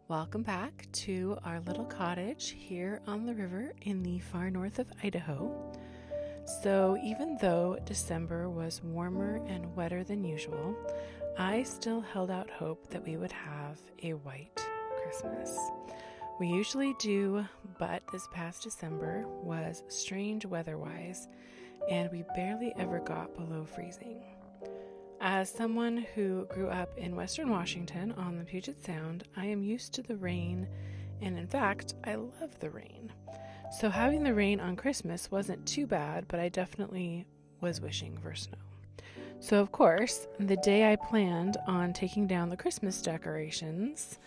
Welcome back to our little cottage here on the river in the far north of Idaho. So even though December was warmer and wetter than usual, I still held out hope that we would have a white Christmas. We usually do, but this past December was strange weather-wise, and we barely ever got below freezing. As someone who grew up in Western Washington on the Puget Sound, I am used to the rain, and in fact, I love the rain. So having the rain on Christmas wasn't too bad, but I definitely was wishing for snow. So of course, the day I planned on taking down the Christmas decorations,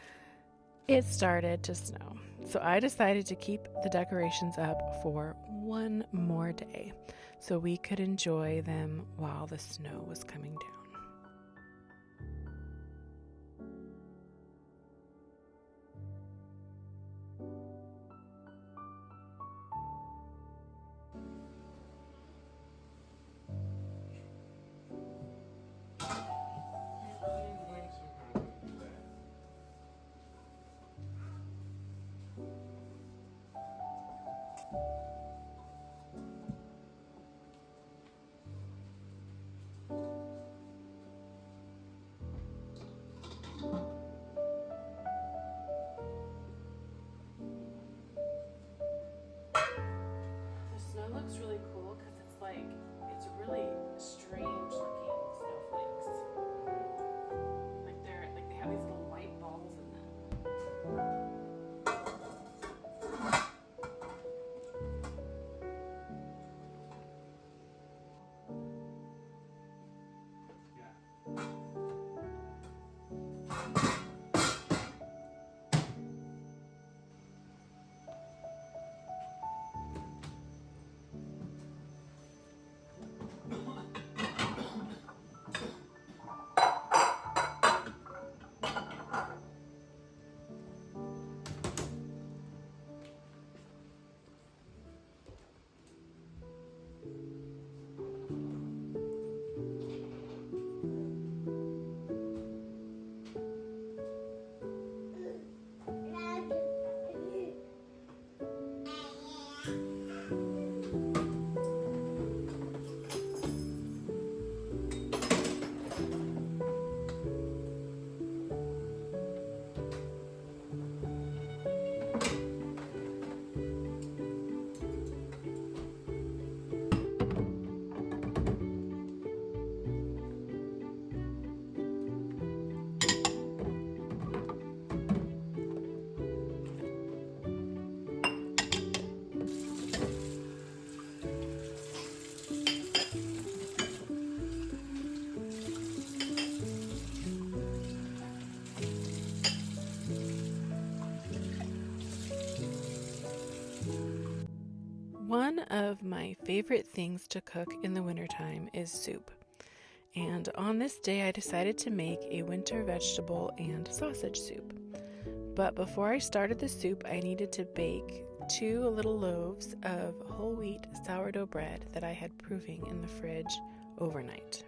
it started to snow. So I decided to keep the decorations up for one more day so we could enjoy them while the snow was coming down. The snow looks really cool because it's really strange looking snowflakes. They have these little white balls in them. One of my favorite things to cook in the wintertime is soup. And on this day, I decided to make a winter vegetable and sausage soup. But before I started the soup, I needed to bake 2 little loaves of whole wheat sourdough bread that I had proving in the fridge overnight.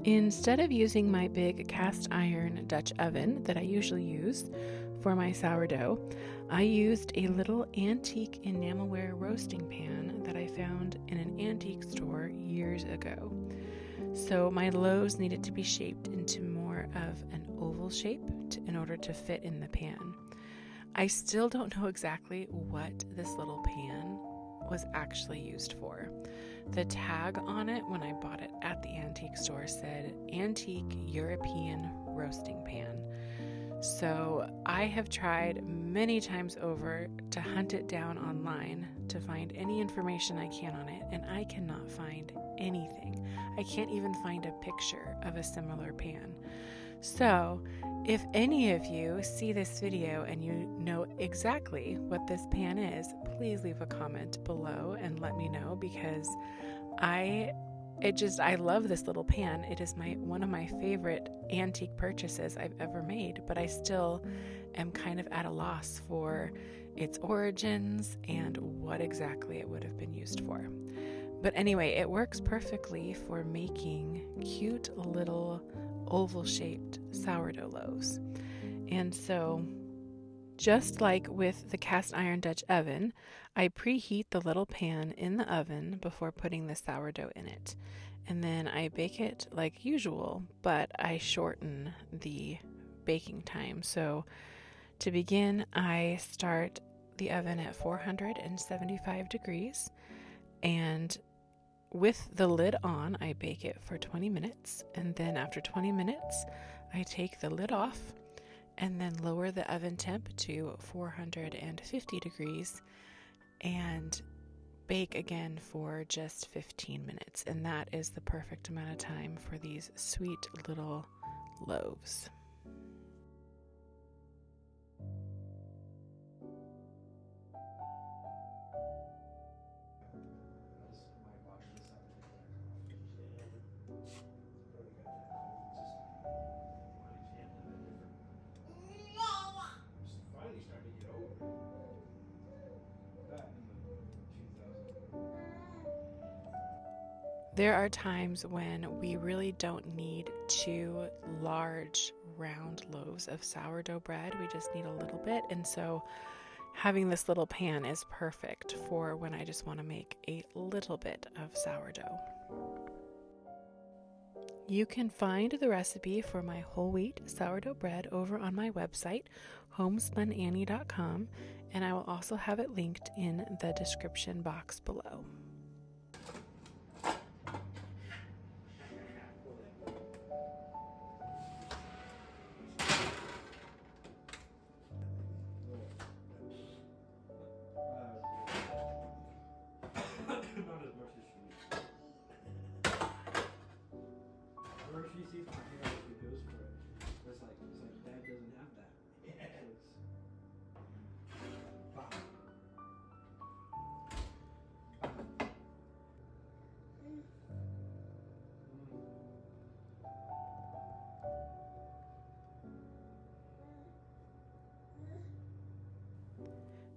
Instead of using my big cast iron Dutch oven that I usually use for my sourdough, I used a little antique enamelware roasting pan that I found in an antique store years ago. So my loaves needed to be shaped into more of an oval shape in order to fit in the pan. I still don't know exactly what this little pan was actually used for. The tag on it when I bought it at the antique store said Antique European Roasting Pan. So I have tried many times over to hunt it down online to find any information I can on it, and I cannot find anything. I can't even find a picture of a similar pan. So if any of you see this video and you know exactly what this pan is, please leave a comment below and let me know, because I love this little pan. It is one of my favorite antique purchases I've ever made, but I still am kind of at a loss for its origins and what exactly it would have been used for. But anyway, it works perfectly for making cute little oval-shaped sourdough loaves. And so, just like with the cast iron Dutch oven, I preheat the little pan in the oven before putting the sourdough in it. And then I bake it like usual, but I shorten the baking time. So to begin, I start the oven at 475 degrees, and with the lid on, I bake it for 20 minutes. And then after 20 minutes, I take the lid off and then lower the oven temp to 450 degrees and bake again for just 15 minutes. And that is the perfect amount of time for these sweet little loaves. There are times when we really don't need 2 large round loaves of sourdough bread. We just need a little bit. And so having this little pan is perfect for when I just want to make a little bit of sourdough. You can find the recipe for my whole wheat sourdough bread over on my website, homespunannie.com, and I will also have it linked in the description box below. She sees my hair, she goes for it. It's like Dad doesn't have that. Yeah.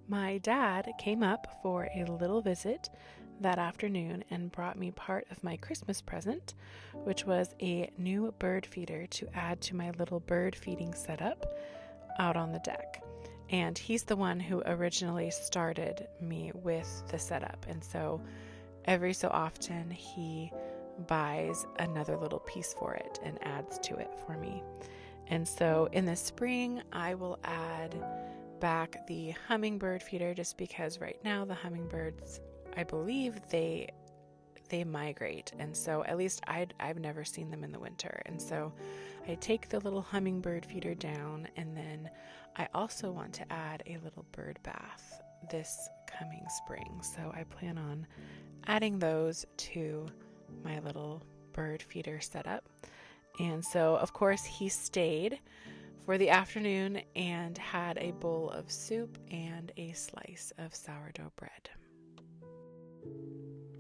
My dad came up for a little visit that afternoon and brought me part of my Christmas present, which was a new bird feeder to add to my little bird feeding setup out on the deck. And he's the one who originally started me with the setup. And so every so often he buys another little piece for it and adds to it for me. And so in the spring, I will add back the hummingbird feeder, just because right now the hummingbirds, I believe they migrate, and so at least I've never seen them in the winter. And so I take the little hummingbird feeder down, and then I also want to add a little bird bath this coming spring. So I plan on adding those to my little bird feeder setup. And so of course he stayed for the afternoon and had a bowl of soup and a slice of sourdough bread.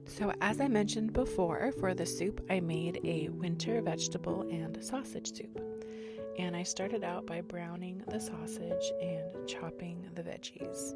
So as I mentioned before, for the soup I made a winter vegetable and sausage soup. And I started out by browning the sausage and chopping the veggies.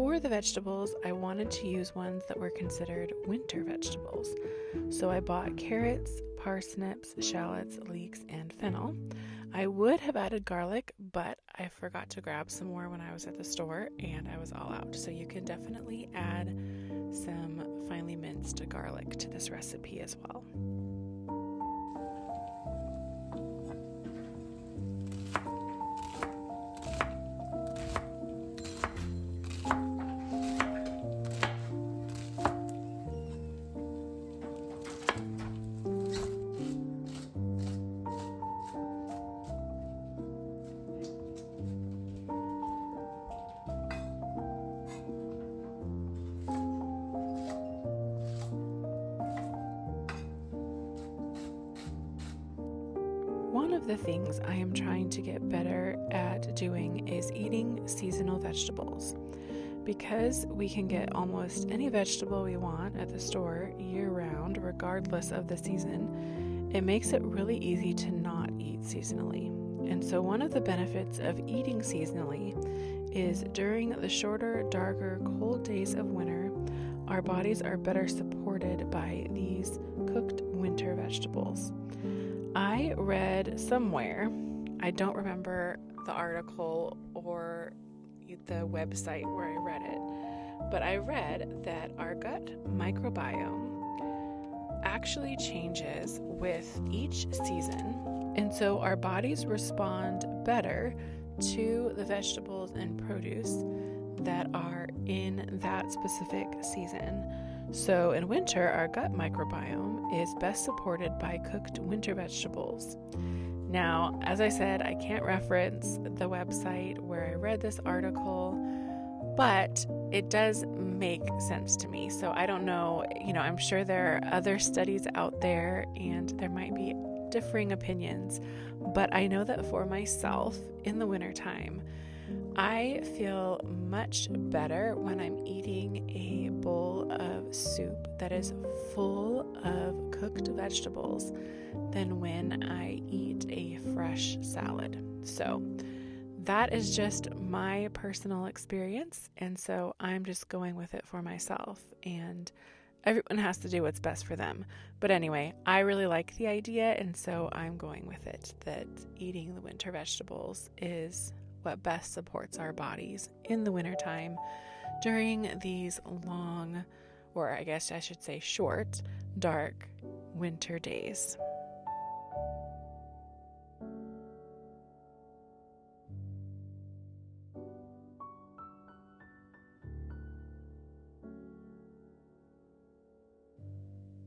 for the vegetables, I wanted to use ones that were considered winter vegetables. So I bought carrots, parsnips, shallots, leeks, and fennel. I would have added garlic, but I forgot to grab some more when I was at the store and I was all out. So you can definitely add some finely minced garlic to this recipe as well. One of the things I am trying to get better at doing is eating seasonal vegetables. Because we can get almost any vegetable we want at the store year-round, regardless of the season, it makes it really easy to not eat seasonally. And so one of the benefits of eating seasonally is during the shorter, darker, cold days of winter, our bodies are better supported by these cooked winter vegetables. I read somewhere, I don't remember the article or the website where I read it, but I read that our gut microbiome actually changes with each season, and so our bodies respond better to the vegetables and produce that are in that specific season. So in winter, our gut microbiome is best supported by cooked winter vegetables. Now, as I said, I can't reference the website where I read this article, but it does make sense to me. So I don't know, I'm sure there are other studies out there and there might be differing opinions, but I know that for myself in the wintertime, I feel much better when I'm eating a bowl of soup that is full of cooked vegetables than when I eat a fresh salad. So that is just my personal experience, and so I'm just going with it for myself, and everyone has to do what's best for them. But anyway, I really like the idea, and so I'm going with it, that eating the winter vegetables is what best supports our bodies in the wintertime during these long, or I guess I should say short, dark winter days.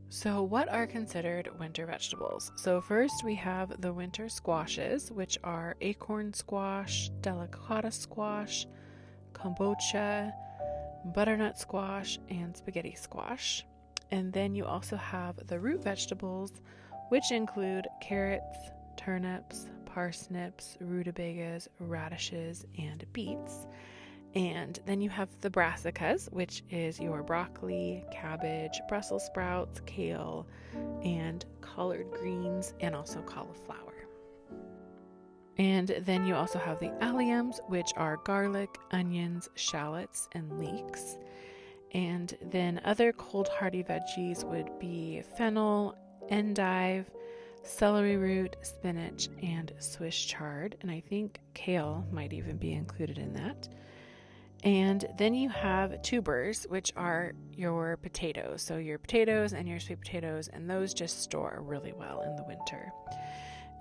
So what are considered winter vegetables? So first we have the winter squashes, which are acorn squash, delicata squash, kombucha, butternut squash, and spaghetti squash. And then you also have the root vegetables, which include carrots, turnips, parsnips, rutabagas, radishes, and beets. And then you have the brassicas, which is your broccoli, cabbage, Brussels sprouts, kale, and collard greens, and also cauliflower. And then you also have the alliums, which are garlic, onions, shallots, and leeks. And then other cold hardy veggies would be fennel, endive, celery root, spinach, and Swiss chard. And I think kale might even be included in that. And then you have tubers, which are your potatoes. So your potatoes and your sweet potatoes, and those just store really well in the winter.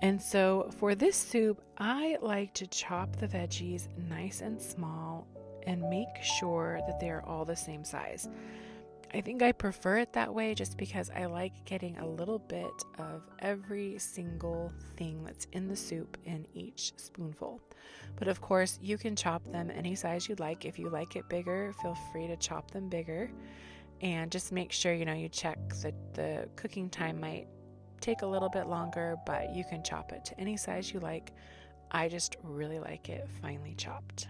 And so for this soup, I like to chop the veggies nice and small and make sure that they're all the same size. I think I prefer it that way just because I like getting a little bit of every single thing that's in the soup in each spoonful. But of course, you can chop them any size you like. If you like it bigger, feel free to chop them bigger. And just make sure, you check that the cooking time might take a little bit longer, but you can chop it to any size you like. I just really like it finely chopped.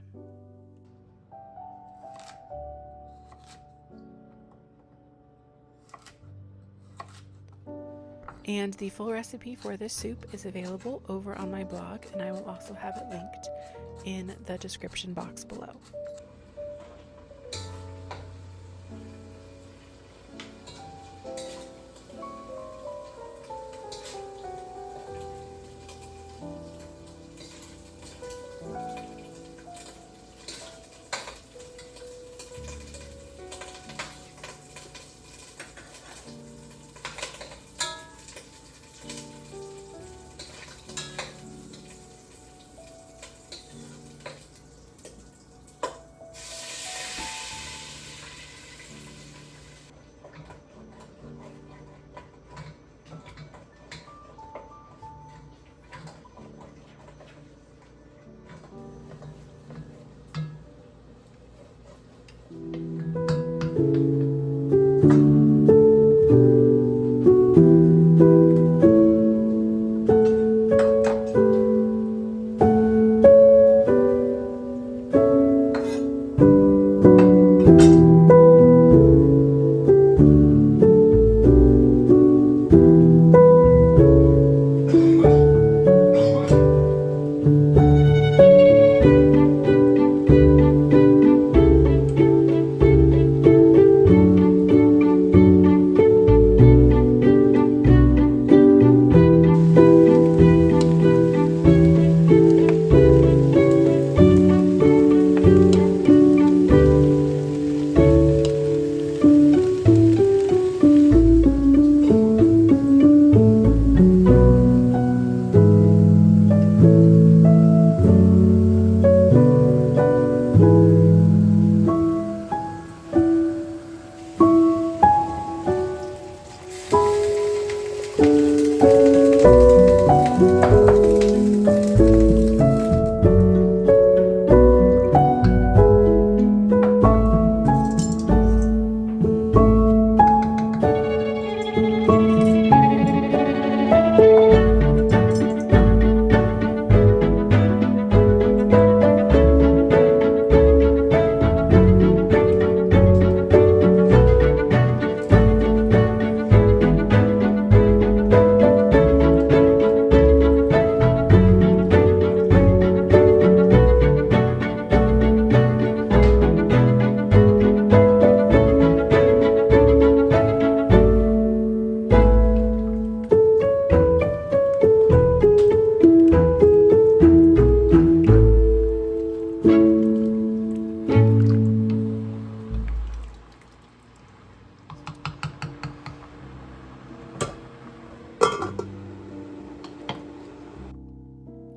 And the full recipe for this soup is available over on my blog, and I will also have it linked in the description box below.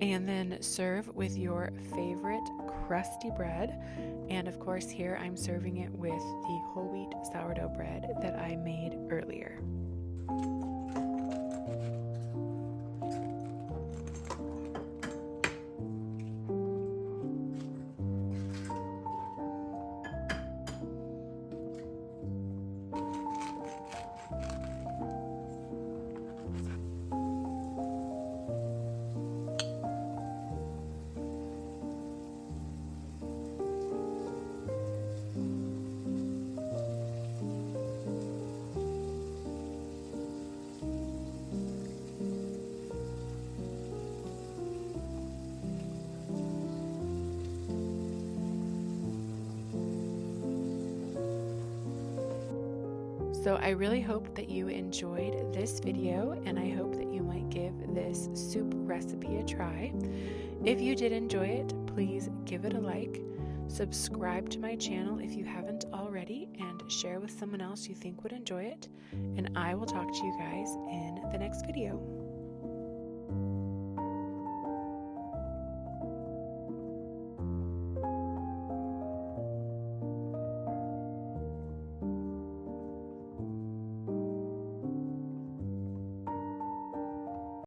And then serve with your favorite crusty bread. And of course, here I'm serving it with the whole wheat sourdough bread that I made earlier. So I really hope that you enjoyed this video, and I hope that you might give this soup recipe a try. If you did enjoy it, please give it a like, subscribe to my channel if you haven't already, and share with someone else you think would enjoy it. And I will talk to you guys in the next video.